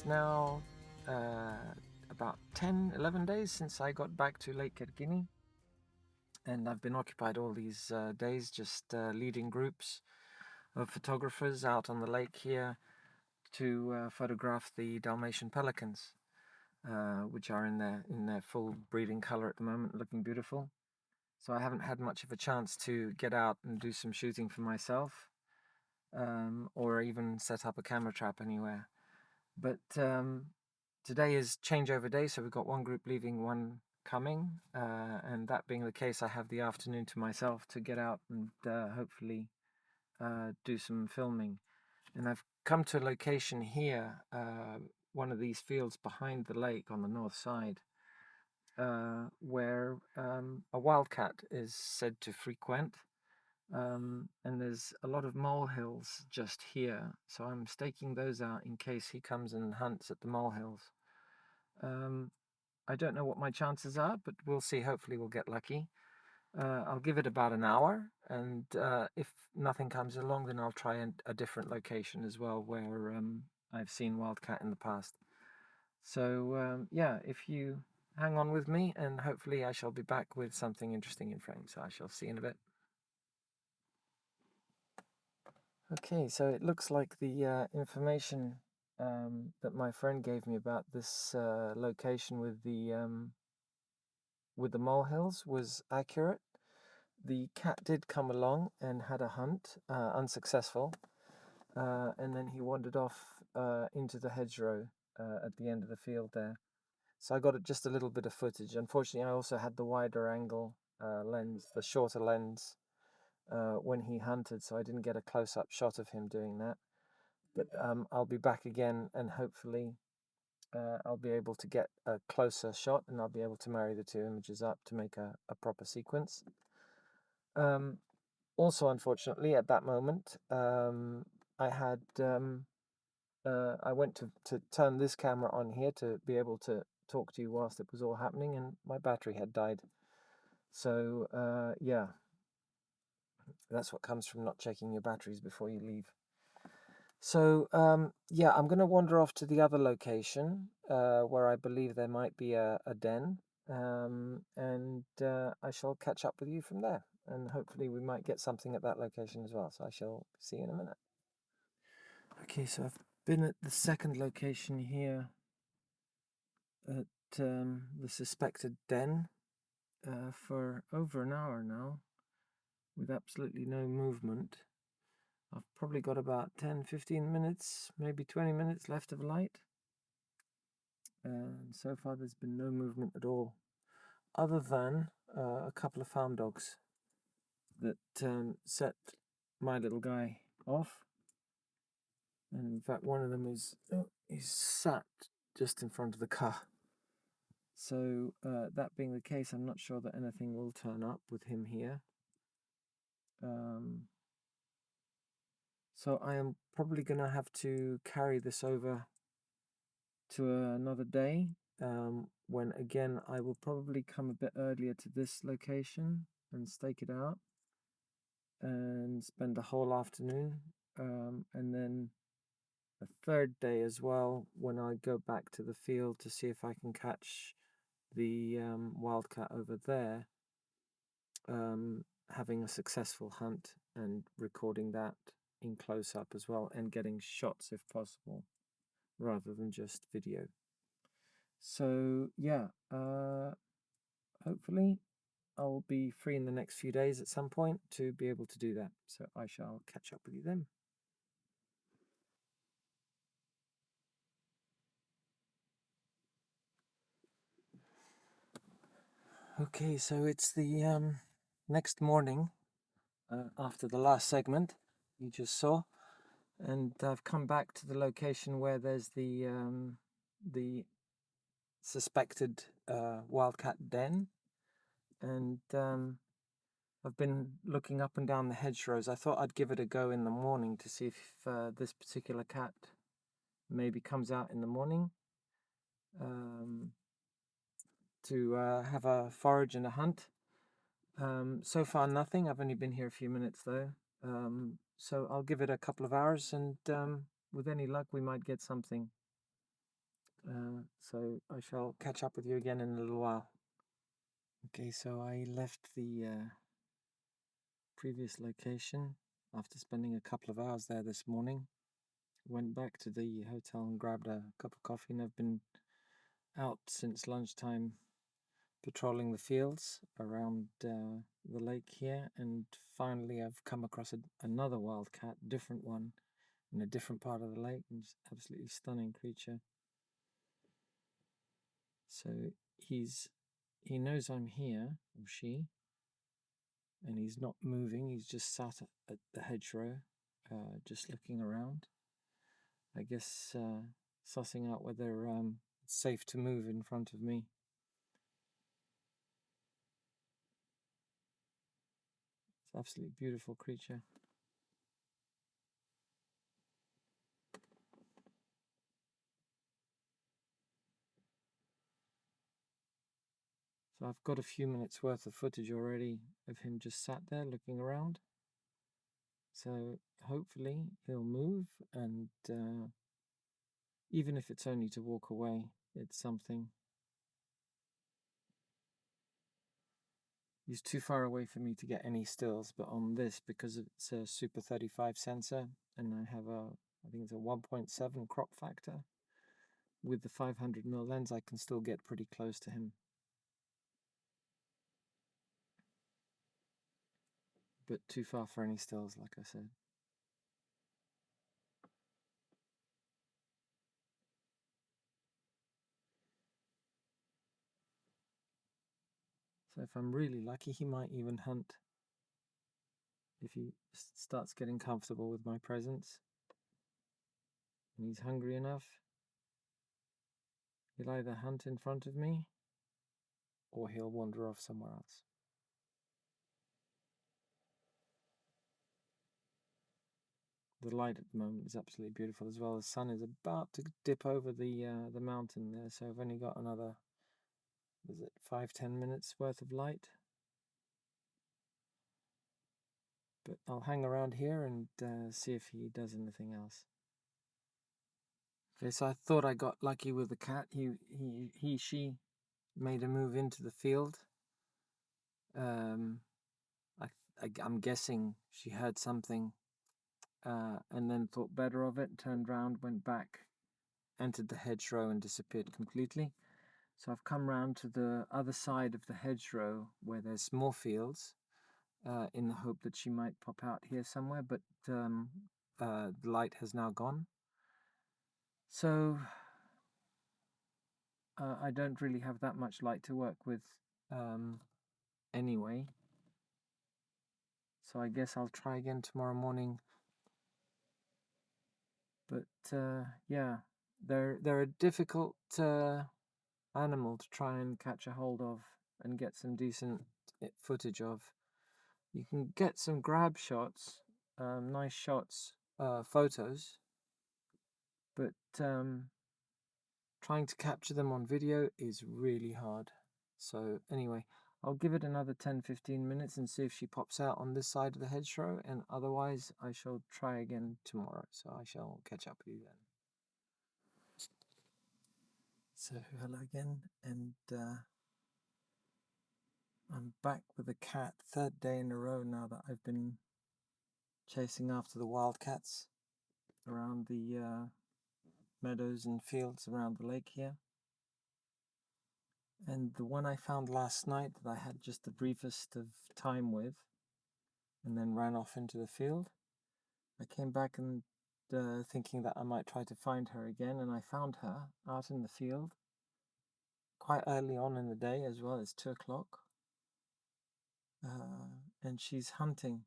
now about 10-11 days since I got back to Lake Kerkini, and I've been occupied all these days just leading groups of photographers out on the lake here to photograph the Dalmatian pelicans, which are in their full breeding color at the moment, looking beautiful. So I haven't had much of a chance to get out and do some shooting for myself, or even set up a camera trap anywhere. But today is changeover day, so we've got one group leaving, one coming, and that being the case, I have the afternoon to myself to get out and hopefully do some filming. And I've come to a location here, one of these fields behind the lake on the north side, where a wildcat is said to frequent. And there's a lot of molehills just here, so I'm staking those out in case he comes and hunts at the molehills. I don't know what my chances are, but we'll see. Hopefully we'll get lucky. I'll give it about an hour, and if nothing comes along, then I'll try a different location as well where I've seen wildcat in the past. So yeah, if you hang on with me, and hopefully I shall be back with something interesting in frame. So I shall see you in a bit. Okay, so it looks like the information that my friend gave me about this location with the molehills was accurate. The cat did come along and had a hunt, unsuccessful, and then he wandered off into the hedgerow at the end of the field there. So I got just a little bit of footage. Unfortunately, I also had the wider angle lens, the shorter lens, when he hunted, so I didn't get a close-up shot of him doing that. But I'll be back again, and hopefully I'll be able to get a closer shot, and I'll be able to marry the two images up to make a proper sequence. Also, unfortunately, at that moment, I had I went to turn this camera on here to be able to talk to you whilst it was all happening, and my battery had died. So yeah, that's what comes from not checking your batteries before you leave. So yeah, I'm going to wander off to the other location where I believe there might be a den, and I shall catch up with you from there. And hopefully we might get something at that location as well. So I shall see you in a minute. Okay, so I've been at the second location here at the suspected den for over an hour now, with absolutely no movement. I've probably got about 10-15 minutes, maybe 20 minutes left of light. And so far there's been no movement at all, other than a couple of farm dogs that set my little guy off. And in fact, one of them is sat just in front of the car. So that being the case, I'm not sure that anything will turn up with him here. So I am probably going to have to carry this over to another day, when again I will probably come a bit earlier to this location and stake it out and spend the whole afternoon, and then a third day as well when I go back to the field to see if I can catch the wildcat over there, having a successful hunt and recording that in close-up as well, and getting shots if possible rather than just video. So yeah, hopefully I'll be free in the next few days at some point to be able to do that. So I shall catch up with you then. Okay, so it's the next morning after the last segment you just saw, and I've come back to the location where there's the suspected wildcat den, and I've been looking up and down the hedgerows. I thought I'd give it a go in the morning to see if this particular cat maybe comes out in the morning to have a forage and a hunt. So far nothing. I've only been here a few minutes though. So I'll give it a couple of hours, and with any luck we might get something. So I shall catch up with you again in a little while. Okay, so I left the previous location after spending a couple of hours there this morning. Went back to the hotel and grabbed a cup of coffee, and I've been out since lunchtime patrolling the fields around the lake here, and finally I've come across another wildcat, different one, in a different part of the lake, and just absolutely stunning creature. So he knows I'm here, or she, and he's not moving. He's just sat at the hedgerow, just looking around. I guess sussing out whether it's safe to move in front of me. It's an absolutely beautiful creature. So I've got a few minutes worth of footage already of him just sat there looking around. So hopefully he'll move, and even if it's only to walk away, it's something. He's too far away for me to get any stills, but on this, because it's a Super 35 sensor, and I have I think it's a 1.7 crop factor, with the 500mm lens, I can still get pretty close to him. But too far for any stills, like I said. So if I'm really lucky, he might even hunt if he starts getting comfortable with my presence. And he's hungry enough, he'll either hunt in front of me or he'll wander off somewhere else. The light at the moment is absolutely beautiful as well. The sun is about to dip over the mountain there, so I've only got another, is it 5-10 minutes worth of light? But I'll hang around here and see if he does anything else. Okay, so I thought I got lucky with the cat. She made a move into the field. I'm guessing she heard something and then thought better of it, turned round, went back, entered the hedgerow and disappeared completely. So I've come round to the other side of the hedgerow where there's more fields in the hope that she might pop out here somewhere, but the light has now gone. So I don't really have that much light to work with anyway. So I guess I'll try again tomorrow morning. But yeah, they're a difficult animal to try and catch a hold of and get some decent footage of. You can get some grab shots, nice shots, photos, but trying to capture them on video is really hard. So anyway, I'll give it another 10-15 minutes and see if she pops out on this side of the hedgerow, and otherwise I shall try again tomorrow. So I shall catch up with you then. So hello again, and I'm back with the cat, third day in a row now that I've been chasing after the wildcats around the meadows and fields around the lake here. And the one I found last night that I had just the briefest of time with, and then ran off into the field, I came back and thinking that I might try to find her again, and I found her out in the field quite early on in the day as well. It's 2 o'clock, and she's hunting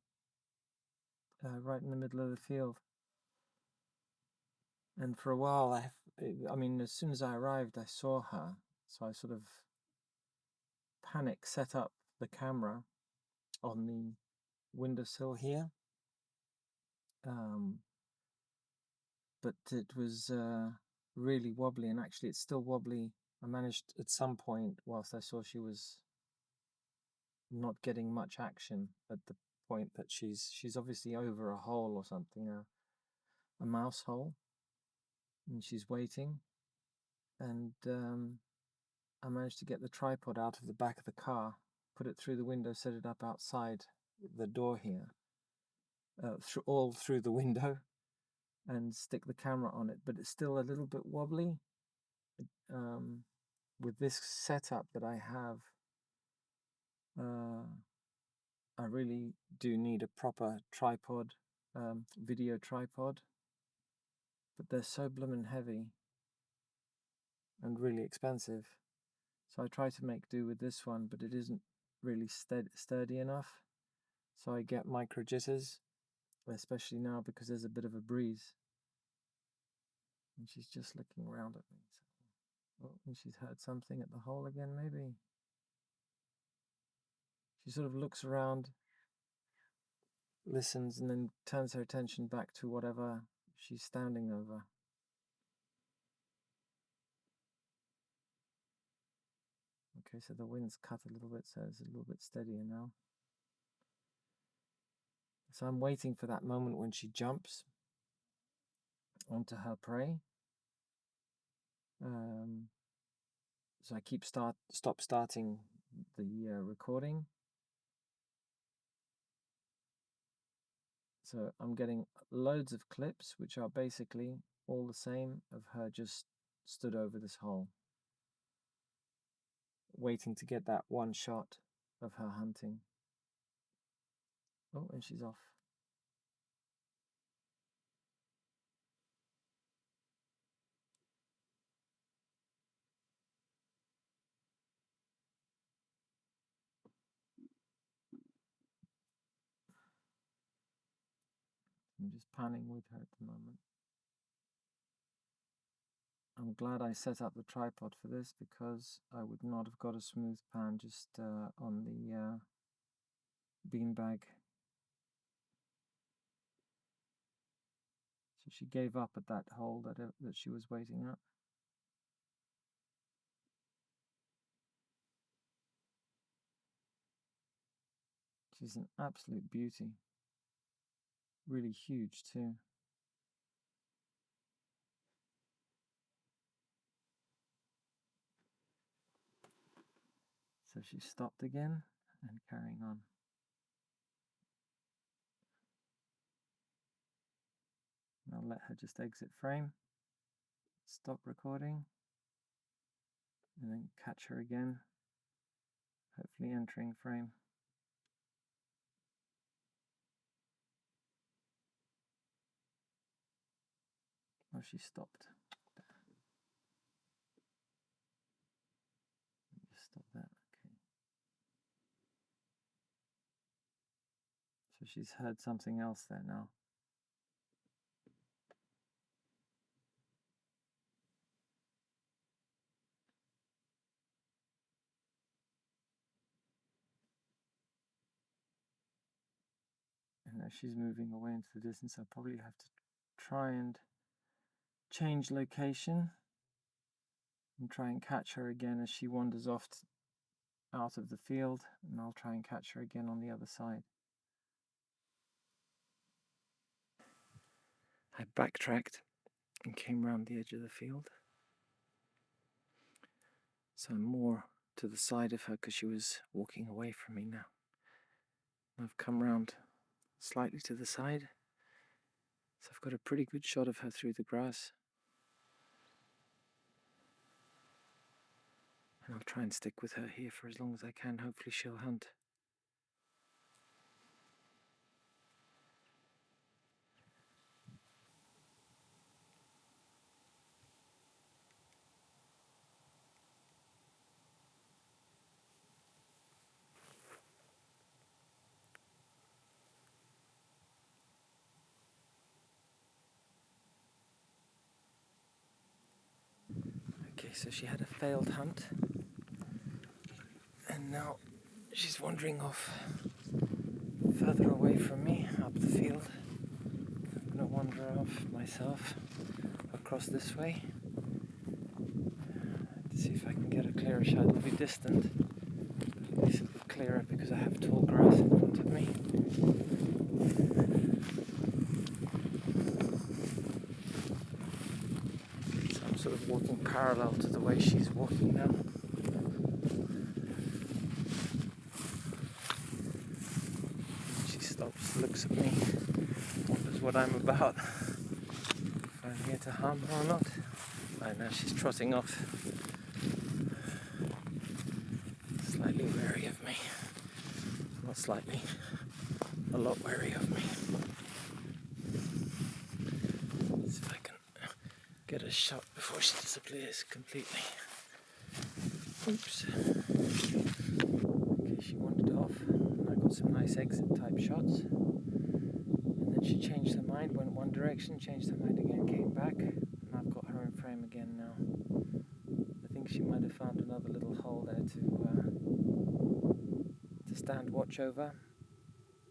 right in the middle of the field. And for a while, I mean, as soon as I arrived, I saw her, so I sort of panic set up the camera on the windowsill here, but it was really wobbly, and actually it's still wobbly. I managed at some point, whilst I saw she was not getting much action, at the point that she's obviously over a hole or something, a mouse hole, and she's waiting. and I managed to get the tripod out of the back of the car, put it through the window, set it up outside the door here, all through the window, and stick the camera on it. But it's still a little bit wobbly. With this setup that I have, I really do need a proper tripod, video tripod, but they're so bloomin' heavy and really expensive. So I try to make do with this one, but it isn't really sturdy enough. So I get micro jitters, especially now because there's a bit of a breeze. And she's just looking around at me. So, oh, and she's heard something at the hole again, maybe. She sort of looks around, listens, and then turns her attention back to whatever she's standing over. Okay, so the wind's cut a little bit, so it's a little bit steadier now. So I'm waiting for that moment when she jumps onto her prey. So I keep starting the recording. So I'm getting loads of clips, which are basically all the same, of her just stood over this hole, waiting to get that one shot of her hunting. Oh, and she's off. I'm just panning with her at the moment. I'm glad I set up the tripod for this, because I would not have got a smooth pan just on the beanbag. So she gave up at that hole that she was waiting at. She's an absolute beauty. Really huge too. So she stopped again and carrying on. And I'll let her just exit frame, stop recording, and then catch her again, hopefully entering frame. Oh, she stopped. Just stop that. Okay. So she's heard something else there now. And now she's moving away into the distance. I'll probably have to try and change location and try and catch her again as she wanders off out of the field, and I'll try and catch her again on the other side. I backtracked and came round the edge of the field, so I'm more to the side of her because she was walking away from me now. I've come round slightly to the side, so I've got a pretty good shot of her through the grass. And I'll try and stick with her here for as long as I can. Hopefully she'll hunt. Okay, so she had a failed hunt, and now she's wandering off further away from me up the field. I'm going to wander off myself across this way to see if I can get a clearer shot. It'll be distant, but this will be clearer because I have tall grass in front of me. So I'm sort of walking parallel to the way she's walking now. She stops, looks at me, wonders what I'm about, if I'm here to harm her or not. Right now she's trotting off, slightly wary of me. Not slightly, a lot wary of me. See if I can get a shot before she disappears completely. Oops. Okay, she wandered off, and I got some nice exit type shots. And then she changed her mind, went one direction, changed her mind again, came back, and I've got her in frame again now. I think she might have found another little hole there to stand watch over,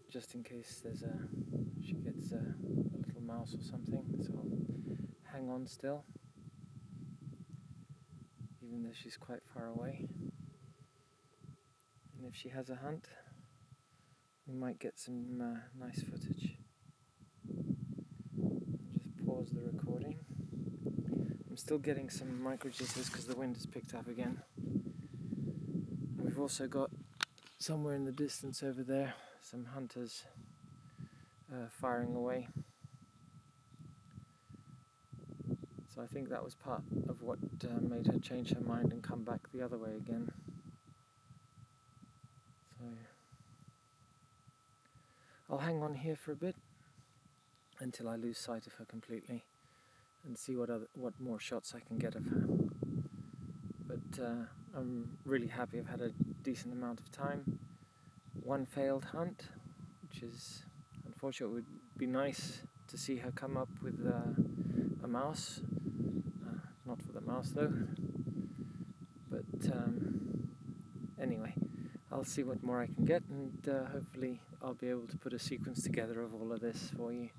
just in case she gets a little mouse or something. So I'll hang on still, even though she's quite far away. And if she has a hunt, we might get some nice footage. Just pause the recording. I'm still getting some micro jitters because the wind has picked up again. And we've also got somewhere in the distance over there some hunters firing away. So I think that was part of what made her change her mind and come back the other way again. So I'll hang on here for a bit until I lose sight of her completely and see what more shots I can get of her. But I'm really happy I've had a decent amount of time. One failed hunt, which is unfortunate. It would be nice to see her come up with a mouse. Not for the mouse though. But anyway, I'll see what more I can get, and hopefully I'll be able to put a sequence together of all of this for you.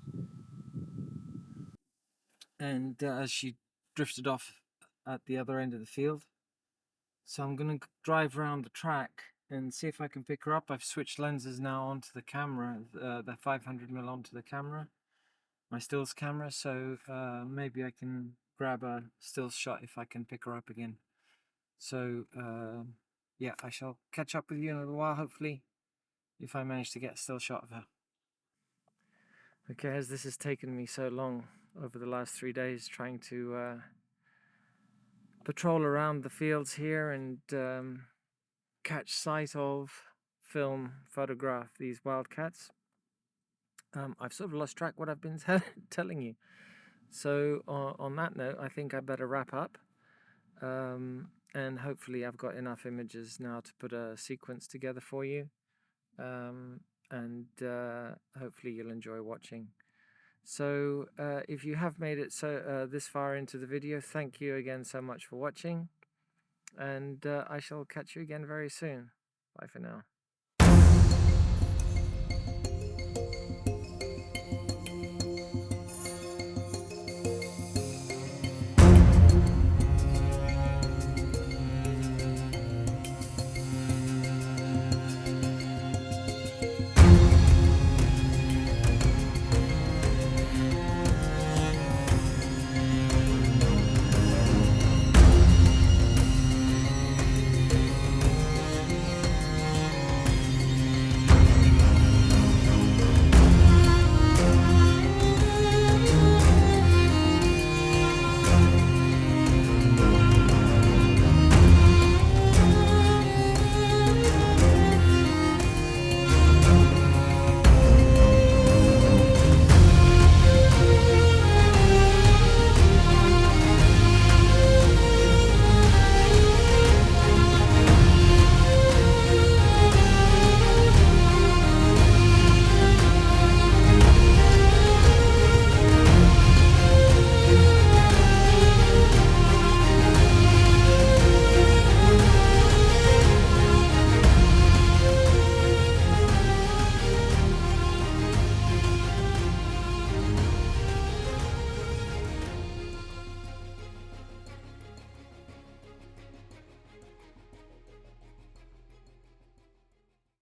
And as she drifted off at the other end of the field, so I'm going to drive around the track and see if I can pick her up. I've switched lenses now onto the camera, the 500mm onto the camera, my stills camera, so maybe I can grab a stills shot if I can pick her up again. So yeah, I shall catch up with you in a little while, hopefully, if I manage to get a still shot of her. Okay, as this has taken me so long over the last 3 days trying to patrol around the fields here and catch sight of, photograph these wildcats, I've sort of lost track what I've been telling you. So on that note, I think I better wrap up, and hopefully I've got enough images now to put a sequence together for you, and hopefully you'll enjoy watching. So if you have made it this far into the video, thank you again so much for watching, and I shall catch you again very soon. Bye for now.